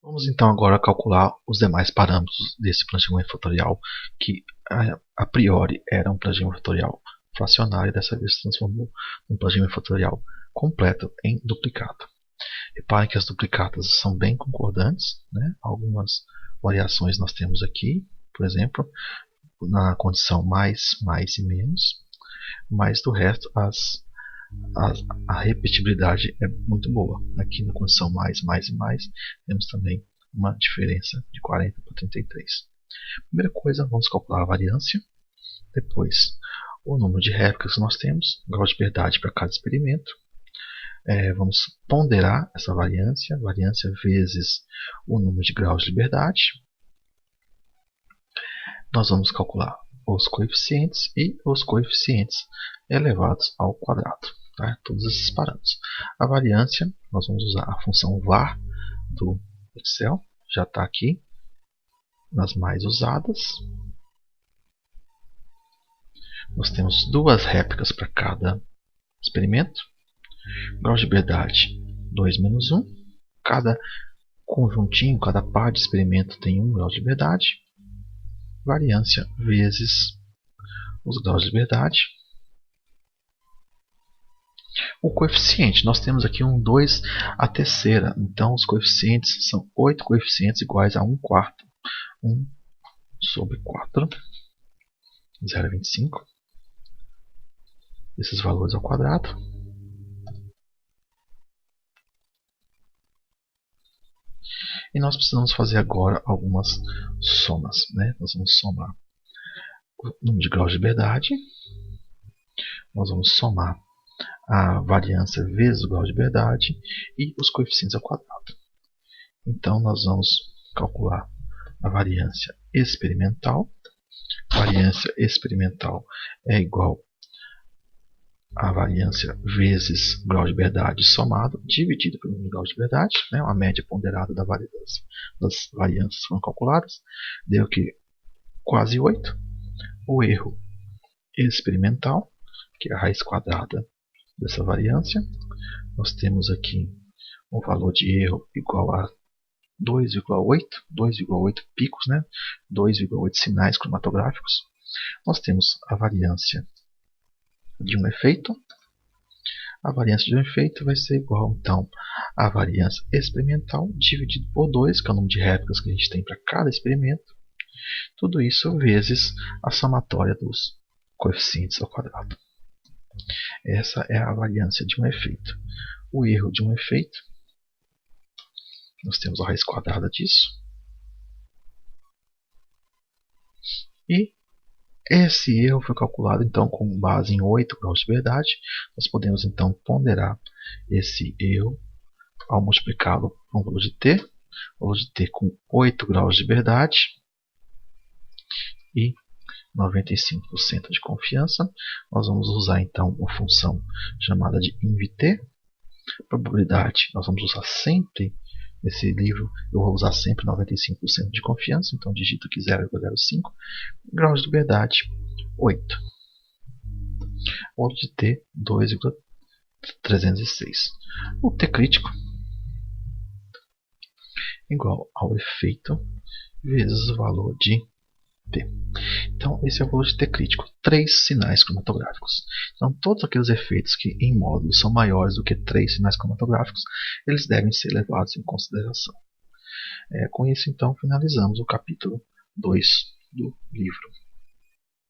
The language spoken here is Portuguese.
Vamos então agora calcular os demais parâmetros desse planejamento fatorial, que a priori era um planejamento fatorial fracionário e dessa vez se transformou num planejamento fatorial completo em duplicado. Reparem que as duplicadas são bem concordantes, né? Algumas variações nós temos aqui, por exemplo, na condição mais, mais e menos, mas do resto a repetibilidade é muito boa. Aqui na condição mais, mais e mais, temos também uma diferença de 40 para 33. Primeira coisa, vamos calcular a variância. Depois, o número de réplicas que nós temos, o grau de liberdade para cada experimento. Vamos ponderar essa variância, variância vezes o número de graus de liberdade. Nós vamos calcular os coeficientes e os coeficientes elevados ao quadrado. Tá? Todos esses parâmetros. A variância, nós vamos usar a função var do Excel, já está aqui nas mais usadas. Nós temos duas réplicas para cada experimento. Grau de liberdade 2 menos 1. Cada conjuntinho, cada par de experimento tem 1 grau de liberdade. Variância vezes os graus de liberdade. O coeficiente, nós temos aqui um 2 à terceira, então os coeficientes são 8 coeficientes iguais a 1 quarto. 1 sobre 4, 0,25. Esses valores ao quadrado. E nós precisamos fazer agora algumas somas. Né? Nós vamos somar o número de graus de liberdade. Nós vamos somar a variância vezes o grau de liberdade e os coeficientes ao quadrado. Então, nós vamos calcular a variância experimental. A variância experimental é igual a variância vezes o grau de liberdade somado, dividido pelo número de graus de liberdade, né? A média ponderada das variâncias foram calculadas, deu que quase 8. O erro experimental, que é a raiz quadrada dessa variância, nós temos aqui um valor de erro igual a 2,8 picos, né? 2,8 sinais cromatográficos. Nós temos a variância de um efeito. A variância de um efeito vai ser igual, então, à variância experimental dividido por 2, que é o número de réplicas que a gente tem para cada experimento. Tudo isso vezes a somatória dos coeficientes ao quadrado. Essa é a variância de um efeito. O erro de um efeito, nós temos a raiz quadrada disso. E esse erro foi calculado então com base em 8 graus de liberdade. Nós podemos então ponderar esse erro ao multiplicá-lo por um valor de t. Valor de t com 8 graus de liberdade e 95% de confiança. Nós vamos usar então uma função chamada de invt. Probabilidade, nós vamos usar sempre, nesse livro eu vou usar sempre 95% de confiança, então digito aqui 0,05. Graus de liberdade 8. Valor de t 2,306. O t crítico igual ao efeito vezes o valor de t. Então, esse é o valor de t crítico, 3 sinais cromatográficos. Então, todos aqueles efeitos que em módulos são maiores do que 3 sinais cromatográficos, eles devem ser levados em consideração. Com isso, então, finalizamos o capítulo 2 do livro.